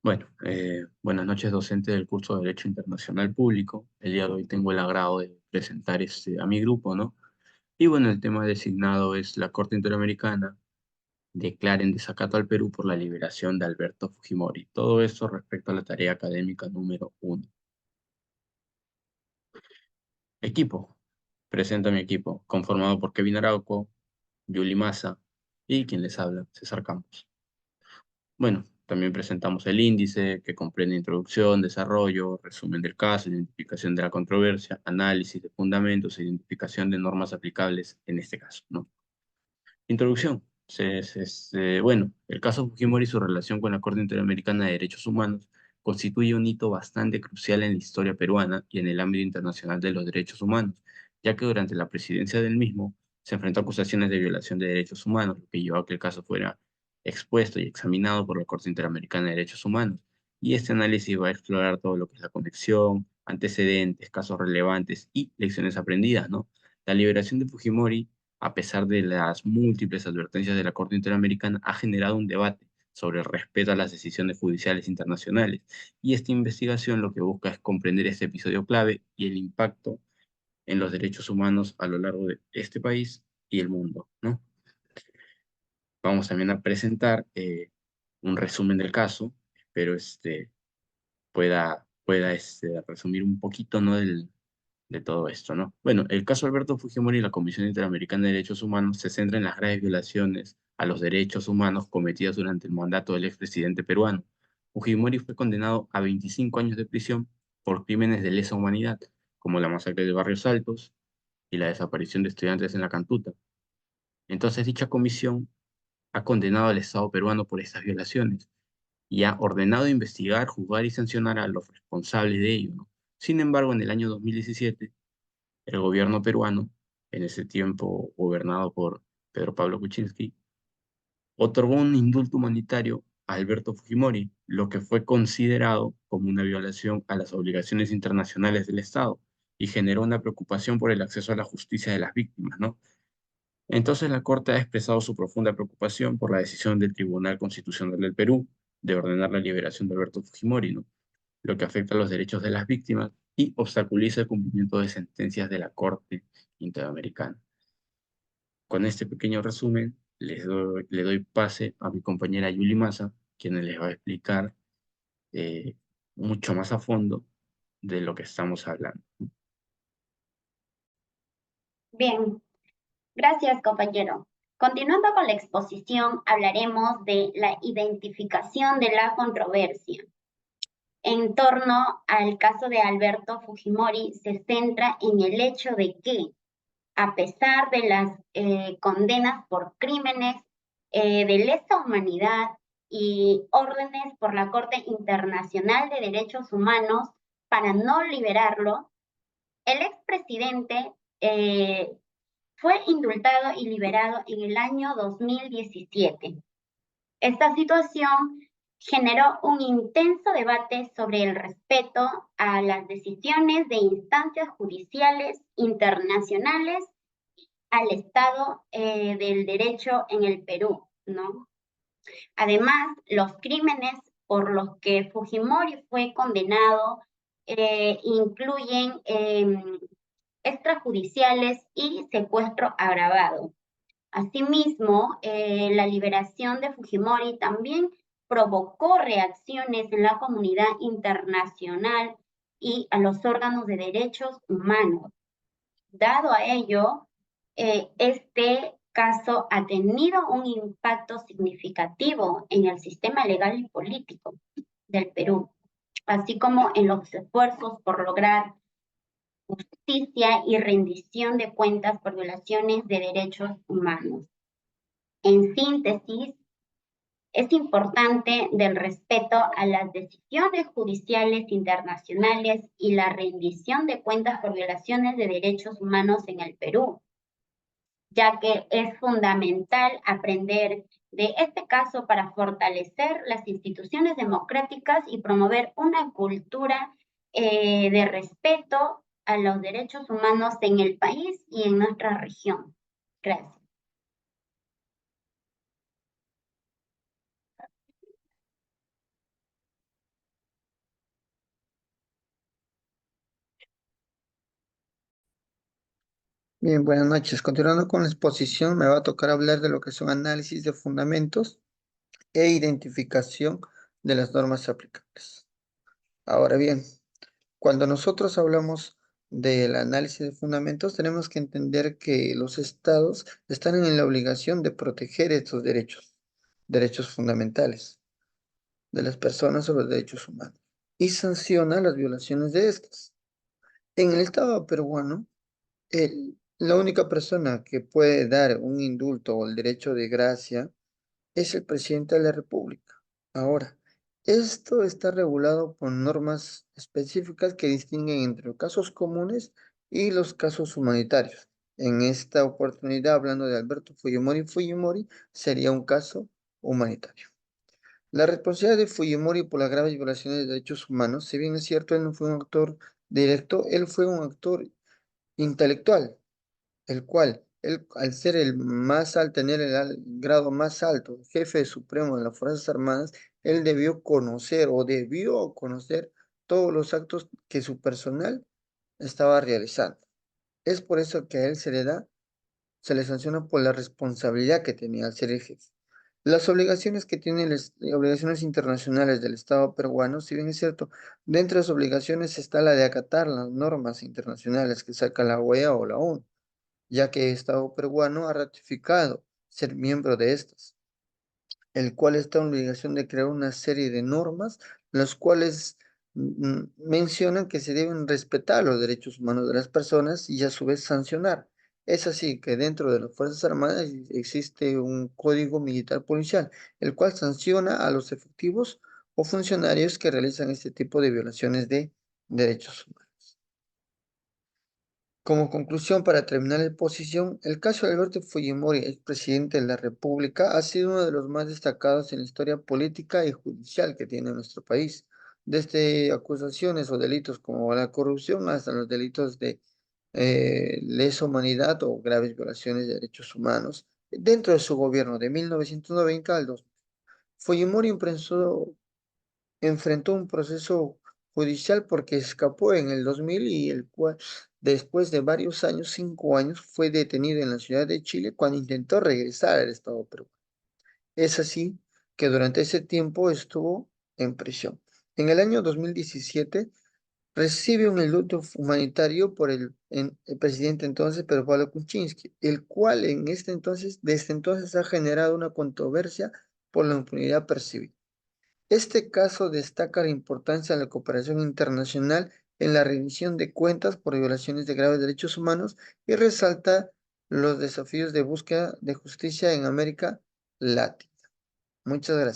Buenas noches, docente del curso de Derecho Internacional Público. El día de hoy tengo el agrado de presentar a mi grupo, ¿no? Y bueno, el tema designado es la Corte Interamericana declara en desacato al Perú por la liberación de Alberto Fujimori. Todo esto respecto a la tarea académica número 1. Equipo. Presento a mi equipo, conformado por Kevin Arauco, Yuli Maza y quien les habla, César Campos. Bueno, también presentamos el índice que comprende introducción, desarrollo, resumen del caso, identificación de la controversia, análisis de fundamentos e identificación de normas aplicables en este caso, ¿no? Introducción. Bueno, el caso Fujimori y su relación con la Corte Interamericana de Derechos Humanos constituye un hito bastante crucial en la historia peruana y en el ámbito internacional de los derechos humanos, ya que durante la presidencia del mismo se enfrentó a acusaciones de violación de derechos humanos, lo que llevó a que el caso fuera expuesto y examinado por la Corte Interamericana de Derechos Humanos. Y este análisis va a explorar todo lo que es la conexión, antecedentes, casos relevantes y lecciones aprendidas, ¿no? La liberación de Fujimori, a pesar de las múltiples advertencias de la Corte Interamericana, ha generado un debate sobre el respeto a las decisiones judiciales internacionales. Y esta investigación lo que busca es comprender este episodio clave y el impacto en los derechos humanos a lo largo de este país y el mundo, ¿no? Vamos también a presentar un resumen del caso, espero pueda resumir un poquito, ¿no? De todo esto, ¿no? Bueno, el caso Alberto Fujimori y la Comisión Interamericana de Derechos Humanos se centra en las graves violaciones a los derechos humanos cometidas durante el mandato del expresidente peruano. Fujimori fue condenado a 25 años de prisión por crímenes de lesa humanidad, como la masacre de Barrios Altos y la desaparición de estudiantes en la Cantuta. Entonces, dicha comisión ha condenado al Estado peruano por estas violaciones y ha ordenado investigar, juzgar y sancionar a los responsables de ello, ¿no? Sin embargo, en el año 2017 el gobierno peruano, en ese tiempo gobernado por Pedro Pablo Kuczynski, otorgó un indulto humanitario a Alberto Fujimori, lo que fue considerado como una violación a las obligaciones internacionales del Estado y generó una preocupación por el acceso a la justicia de las víctimas, ¿no? Entonces la Corte ha expresado su profunda preocupación por la decisión del Tribunal Constitucional del Perú de ordenar la liberación de Alberto Fujimori, ¿no? Lo que afecta a los derechos de las víctimas y obstaculiza el cumplimiento de sentencias de la Corte Interamericana. Con este pequeño resumen, le doy pase a mi compañera Yuli Maza, quien les va a explicar eh, mucho más a fondo de lo que estamos hablando. Bien, gracias, compañero. Continuando con la exposición, hablaremos de la identificación de la controversia. En torno al caso de Alberto Fujimori, se centra en el hecho de que, a pesar de las condenas por crímenes de lesa humanidad y órdenes por la Corte Internacional de Derechos Humanos para no liberarlo, el expresidente fue indultado y liberado en el año 2017. Esta situación generó un intenso debate sobre el respeto a las decisiones de instancias judiciales internacionales al Estado del Derecho en el Perú, ¿no? Además, los crímenes por los que Fujimori fue condenado incluyen extrajudiciales y secuestro agravado. Asimismo, la liberación de Fujimori también provocó reacciones en la comunidad internacional y a los órganos de derechos humanos. Dado a ello, este caso ha tenido un impacto significativo en el sistema legal y político del Perú, así como en los esfuerzos por lograr justicia y rendición de cuentas por violaciones de derechos humanos. En síntesis, es importante del respeto a las decisiones judiciales internacionales y la rendición de cuentas por violaciones de derechos humanos en el Perú, ya que es fundamental aprender de este caso para fortalecer las instituciones democráticas y promover una cultura de respeto a los derechos humanos en el país y en nuestra región. Gracias. Bien, buenas noches. Continuando con la exposición, me va a tocar hablar de lo que son análisis de fundamentos e identificación de las normas aplicables. Ahora bien, cuando nosotros hablamos del análisis de fundamentos, tenemos que entender que los estados están en la obligación de proteger estos derechos, derechos fundamentales de las personas sobre los derechos humanos y sanciona las violaciones de estos. En el Estado peruano, la única persona que puede dar un indulto o el derecho de gracia es el presidente de la República. Ahora, esto está regulado por normas específicas que distinguen entre los casos comunes y los casos humanitarios. En esta oportunidad, hablando de Alberto Fujimori, Fujimori sería un caso humanitario. La responsabilidad de Fujimori por las graves violaciones de derechos humanos, si bien es cierto, él no fue un actor directo, él fue un actor intelectual, el cual, él, al ser el más alto, tener grado más alto, jefe supremo de las Fuerzas Armadas, él debió conocer o debió conocer todos los actos que su personal estaba realizando. Es por eso que a él se le sanciona por la responsabilidad que tenía al ser el jefe. Las obligaciones que tienen las obligaciones internacionales del Estado peruano, si bien es cierto, dentro de las obligaciones está la de acatar las normas internacionales que saca la OEA o la ONU, ya que el Estado peruano ha ratificado ser miembro de estas, el cual está en obligación de crear una serie de normas, las cuales mencionan que se deben respetar los derechos humanos de las personas y a su vez sancionar. Es así que dentro de las Fuerzas Armadas existe un código militar policial, el cual sanciona a los efectivos o funcionarios que realizan este tipo de violaciones de derechos humanos. Como conclusión, para terminar la exposición, el caso de Alberto Fujimori, expresidente de la República, ha sido uno de los más destacados en la historia política y judicial que tiene nuestro país, desde acusaciones o delitos como la corrupción hasta los delitos de lesa humanidad o graves violaciones de derechos humanos. Dentro de su gobierno de 1990 al 2000, Fujimori enfrentó un proceso judicial porque escapó en el 2000 y el cual después de varios años, 5 años, fue detenido en la ciudad de Chile cuando intentó regresar al Estado peruano. Es así que durante ese tiempo estuvo en prisión. En el año 2017 recibe un indulto humanitario por el presidente entonces, Pedro Pablo Kuczynski, el cual desde entonces ha generado una controversia por la impunidad percibida. Este caso destaca la importancia de la cooperación internacional en la rendición de cuentas por violaciones de graves derechos humanos y resalta los desafíos de búsqueda de justicia en América Latina. Muchas gracias.